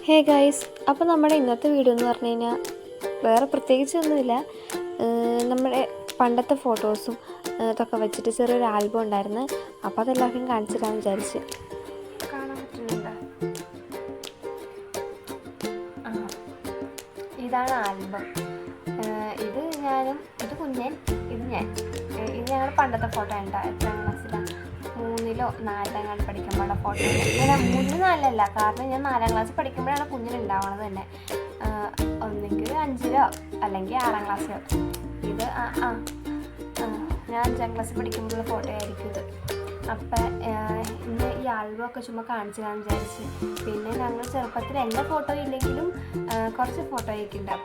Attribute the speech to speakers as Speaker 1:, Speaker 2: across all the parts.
Speaker 1: Hey guys, അപ്പോൾ നമ്മുടെ ഇന്നത്തെ വീഡിയോ എന്ന് പറഞ്ഞു കഴിഞ്ഞാൽ വേറെ പ്രത്യേകിച്ചൊന്നുമില്ല. നമ്മുടെ പണ്ടത്തെ ഫോട്ടോസും ഇതൊക്കെ വെച്ചിട്ട് ചെറിയൊരു ആൽബം ഉണ്ടായിരുന്നു. അപ്പോൾ അതെല്ലാവർക്കും കാണിച്ചിടാമെന്ന് വിചാരിച്ച്. കാണാൻ പറ്റുന്നുണ്ടോ? ഇതാണ് ആൽബം. ഇത് ഞാനും, ഇത് കുഞ്ഞൻ, ഇത് ഞാൻ. ഇത് ഞങ്ങളുടെ പണ്ടത്തെ ഫോട്ടോ ഉണ്ട്. എത്രാം ക്ലാസ്സിലാണ്? 3-ോ 4-ാം പഠിക്കുമ്പോഴുള്ള ഫോട്ടോ. ഇങ്ങനെ 3, 4 കാരണം ഞാൻ 4-ാം ക്ലാസ്സിൽ പഠിക്കുമ്പോഴാണ് കുഞ്ഞിനുണ്ടാവണത് തന്നെ. ഒന്നെങ്കിൽ 5-ലോ അല്ലെങ്കിൽ 6-ാം ക്ലാസ്സിലോ. ഇത് ഞാൻ 5-ാം ക്ലാസ്സിൽ പഠിക്കുമ്പോഴുള്ള ഫോട്ടോ ആയിരിക്കും ഇത്. അപ്പം ഇന്ന് ഈ ആൽബമൊക്കെ ചുമ്മാ കാണിച്ചിടാന്ന് വിചാരിച്ച്. പിന്നെ ഞങ്ങൾ ചെറുപ്പത്തിൽ എല്ലാ ഫോട്ടോയും ഇല്ലെങ്കിലും കുറച്ച് ഫോട്ടോയൊക്കെ ഉണ്ട്.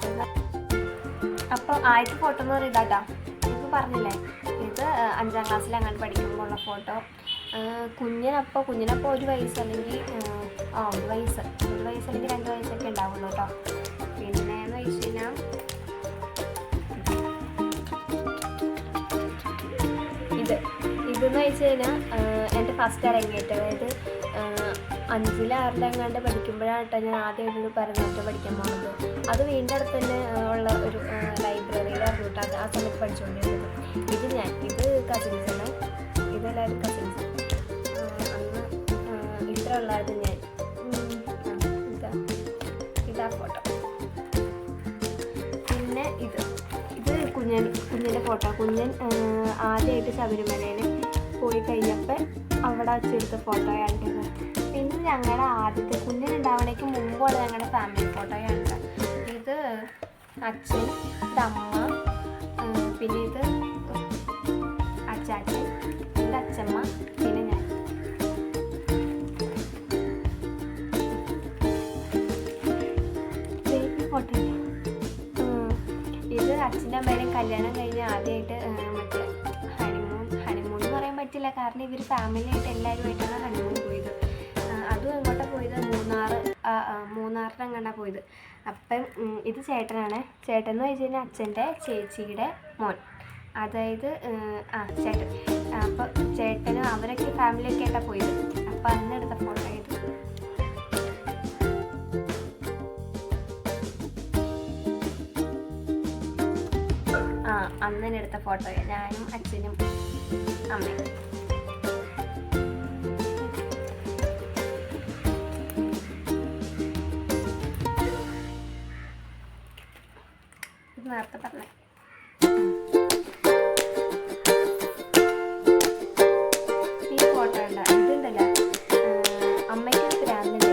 Speaker 1: അപ്പോൾ ആദ്യത്തെ ഫോട്ടോ എന്ന് പറയുന്നത് ഇതാട്ടാ. ഇത് പറഞ്ഞില്ലേ, ഇത് 5-ാം ക്ലാസ്സിൽ അങ്ങനെ പഠിക്കുമ്പോൾ ഉള്ള ഫോട്ടോ. കുഞ്ഞിനപ്പോൾ 1 വയസ്സ് അല്ലെങ്കിൽ 1 വയസ്സ് അല്ലെങ്കിൽ 2 വയസ്സൊക്കെ ഉണ്ടാവുള്ളൂ കേട്ടോ. പിന്നെ എന്ന് വെച്ച് കഴിഞ്ഞാൽ ഇതെന്ന് വെച്ച് കഴിഞ്ഞാൽ എൻ്റെ ഫസ്റ്റ് അരങ്ങേറ്റം. അതായത് 5-ലും 6-ലും എങ്ങാണ്ട് പഠിക്കുമ്പോഴാണ് കേട്ടോ ഞാൻ ആദ്യമായിട്ട് ഭരതനാട്യം പഠിക്കാൻ പോകുന്നത്. അത് വീടിൻ്റെ അടുത്ത് തന്നെ ഉള്ള ഒരു ലൈബ്രറിയിലായിരുന്നു കേട്ടോ ആ സമയത്ത് പഠിച്ചുകൊണ്ടിരുന്നത്. ഇത് കസിൻസാണ്. ഇതെല്ലാവരും കസിൻസ്. അന്ന് ഇത്ര ഉള്ളായിരുന്നു ഞാൻ. ഇതാ ഫോട്ടോ. പിന്നെ ഇത് കുഞ്ഞിൻ്റെ ഫോട്ടോ. കുഞ്ഞൻ ആദ്യമായിട്ട് ശബരിമലയിൽ പോയി കഴിഞ്ഞപ്പോൾ അവിടെ വെച്ചെടുത്ത ഫോട്ടോയാണ്. പിന്നെ ഞങ്ങളുടെ ആദ്യത്തെ കുഞ്ഞിനുണ്ടാവണേക്ക് മുമ്പുള്ള ഞങ്ങളുടെ ഫാമിലി ഫോട്ടോയാണ്. ഇത് അച്ഛൻ, ഇതമ്മ, പിന്നെ ഇത് അച്ചാച്ചൻ, ഇത് അച്ഛമ്മ, പിന്നെ ഞാൻ. ഫോട്ടോ ഇത് അച്ഛൻ്റെ അമ്മേനും കല്യാണം കഴിഞ്ഞ് ആദ്യമായിട്ട് മറ്റേ ഹണിമൂൺ എന്ന് പറയാൻ പറ്റില്ല, കാരണം ഇവർ ഫാമിലി ആയിട്ട് എല്ലാവരുമായിട്ടാണ് ഹണിമൂൺ പോയത്. അതും എങ്ങോട്ടാണ് പോയത്? മൂന്നാറിനെങ്ങാണ്ടാണ് പോയത്. അപ്പം ഇത് ചേട്ടനാണ്. ചേട്ടൻ എന്ന് വെച്ച് കഴിഞ്ഞാൽ അച്ഛൻ്റെ ചേച്ചിയുടെ മോൻ, അതായത് ചേട്ടൻ. അപ്പോൾ ചേട്ടനും അവരൊക്കെ ഫാമിലിയൊക്കെ ആയിട്ടാണ് പോയത്. അപ്പം അന്നെടുത്ത ഫോട്ടോ ഇത്. അന്നെ എടുത്ത ഫോട്ടോയാ, ഞാനും അച്ഛനും അമ്മയും. ഇത് നേരത്തെ പറഞ്ഞേ. ഈ ഫോട്ടോ ഉണ്ട്. ഇതുണ്ടല്ലോ, അമ്മയ്ക്ക് പ്രാന്തല്ല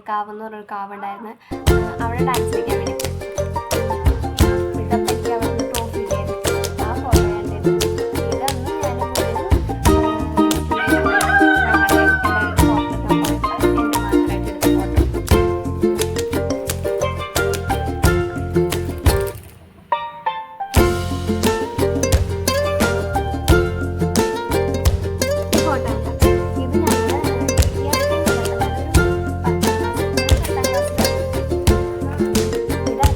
Speaker 1: കാവ് എന്ന് പറഞ്ഞൊരു കാവുണ്ടായിരുന്നു. അവിടെ ഡാൻസ് കളിക്കാൻ വേണ്ടി ഇതപ്പറ്റി അവിടെ ട്രോഫി ഇല്ലായിരുന്നു. ആ ഫോട്ടോ കണ്ടിരുന്നു. ഇതന്ന് ഞാനും ഇതാണ്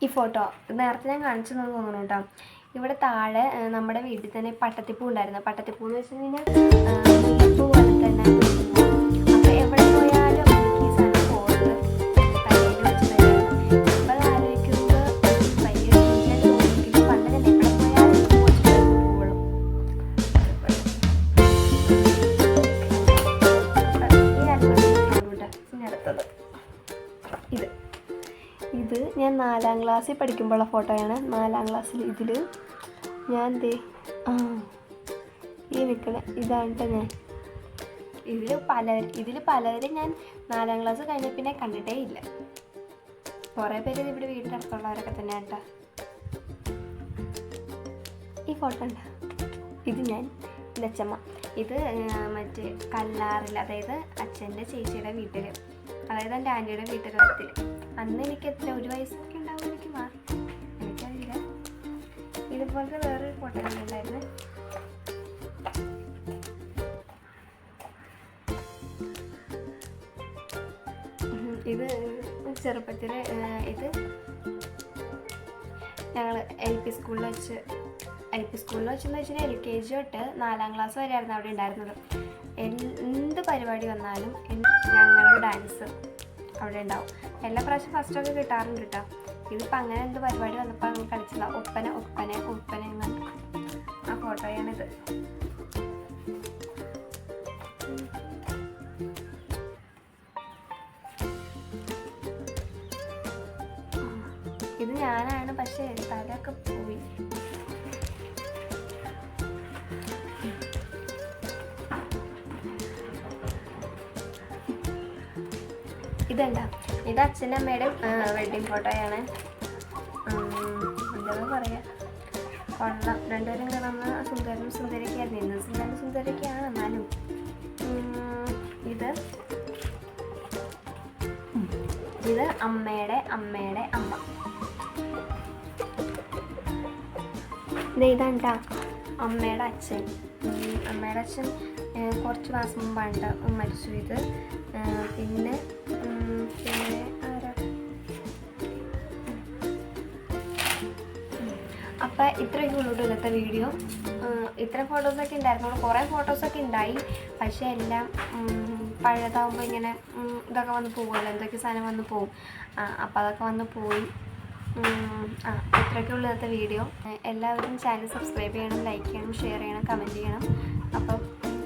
Speaker 1: ഈ ഫോട്ടോ നേരത്തെ ഞാൻ കാണിച്ചു എന്ന് തോന്നുന്നു കേട്ടോ. ഇവിടെ താഴെ നമ്മുടെ വീട്ടിൽ തന്നെ പട്ടത്തിപ്പൂ ഉണ്ടായിരുന്നു. പട്ടത്തിപ്പൂ എന്ന് വെച്ച് കഴിഞ്ഞാൽ മുല്ലപ്പൂ പോലെ തന്നെ. അപ്പോൾ എവിടെ പോയാലും എനിക്ക് ഈ സാധനം ഫോട്ടോ കയ്യിൽ വെച്ച് തരുമായിരുന്നു. ഇപ്പോൾ അത് ആലോചിക്കുമ്പോൾ ഭയങ്കര തോന്നിയെങ്കിലും പണ്ട് ഞാൻ എവിടെ പോയാലും പൂവുകളും. ഈ പിന്നെ അടുത്തത് ഇത് ഞാൻ 4ാം ക്ലാസ്സിൽ പഠിക്കുമ്പോഴുള്ള ഫോട്ടോയാണ്. 4ാം ക്ലാസ്സിൽ ഇതിൽ ഞാൻ ഈ നിൽക്കണ ഇതാണ് കേട്ടോ. ഞാൻ ഇതിൽ പലരും ഞാൻ 4ാം ക്ലാസ് കഴിഞ്ഞ പിന്നെ കണ്ടിട്ടേ ഇല്ല. കുറേ പേര് ഇവിടെ വീടിൻ്റെ അടുത്തുള്ളവരൊക്കെ തന്നെയാണ് കേട്ടോ. ഈ ഫോട്ടോ ഉണ്ട്. ഇത് ഞാൻ അച്ഛമ്മ. ഇത് മറ്റേ കല്ലാറിൽ, അതായത് അച്ഛൻ്റെ ചേച്ചിയുടെ വീട്ടിൽ, അതായത് എൻ്റെ ആൻറ്റിയുടെ വീട്ടിൽ വരത്തിൽ. അന്ന് എനിക്ക് എത്ര 1 വയസ്സൊക്കെ ഉണ്ടാവും, എനിക്ക് മാറി എനിക്കറിയില്ല. ഇതുപോലത്തെ വേറൊരു ഫോട്ടോ ഉണ്ടായിരുന്നു. ഇത് ചെറുപ്പത്തിൽ ഇത് ഞങ്ങൾ എൽ പി സ്കൂളിൽ വെച്ചെന്ന് വെച്ചാൽ LKG തൊട്ട് 4ാം ക്ലാസ് വരെയായിരുന്നു അവിടെ ഉണ്ടായിരുന്നത്. എന്ത് പരിപാടി വന്നാലും ഞങ്ങളുടെ ഡാൻസ് അവിടെ ഉണ്ടാവും. എല്ലാ പ്രാവശ്യം ഫസ്റ്റൊക്കെ കിട്ടാറുണ്ട് കേട്ടോ. ഇതിപ്പോൾ അങ്ങനെ എന്ത് പരിപാടി വന്നപ്പോൾ ഞങ്ങൾ കളിച്ചതാ. ഒപ്പന എങ്ങനെ ആ ഫോട്ടോയാണിത്. ഇത് ഞാനാണ്, പക്ഷേ തലയൊക്കെ പോയി. ഇതെന്താ, ഇത് അച്ഛൻ്റെ അമ്മയുടെയും വെഡ്ഡിങ് ഫോട്ടോയാണ്. എന്താ പറയുക, കൊള്ളാം. രണ്ടുപേരും കിടന്ന് സുന്ദരിയൊക്കെ ആയിരുന്നു. ഇന്ന് സുന്ദരിയൊക്കെയാണ്. എന്നാലും ഇത് അമ്മയുടെ അമ്മ. ഇതാണ് കേട്ടോ അമ്മയുടെ അച്ഛൻ. കുറച്ച് മാസം മുമ്പാണ് മരിച്ചു. ഇത് പിന്നെ ആരാ. അപ്പം ഇത്രയൊക്കെ ഉള്ളൂ ഇന്നത്തെ വീഡിയോ. ഇത്ര ഫോട്ടോസൊക്കെ ഉണ്ടായിരുന്നുള്ളൂ. കുറേ ഫോട്ടോസൊക്കെ ഉണ്ടായി, പക്ഷേ എല്ലാം പഴയതാകുമ്പോൾ ഇങ്ങനെ ഇതൊക്കെ വന്ന് പോകുമല്ലോ, എന്തൊക്കെ സാധനം വന്ന് പോകും. അപ്പം അതൊക്കെ വന്ന് പോയി. ഇത്രയൊക്കെ ഉള്ളൂ ഇന്നത്തെ വീഡിയോ. എല്ലാവരും ചാനൽ സബ്സ്ക്രൈബ് ചെയ്യണം, ലൈക്ക് ചെയ്യണം, ഷെയർ ചെയ്യണം, കമൻറ്റ് ചെയ്യണം. അപ്പം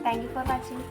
Speaker 1: താങ്ക് യു ഫോർ വാച്ചിങ്.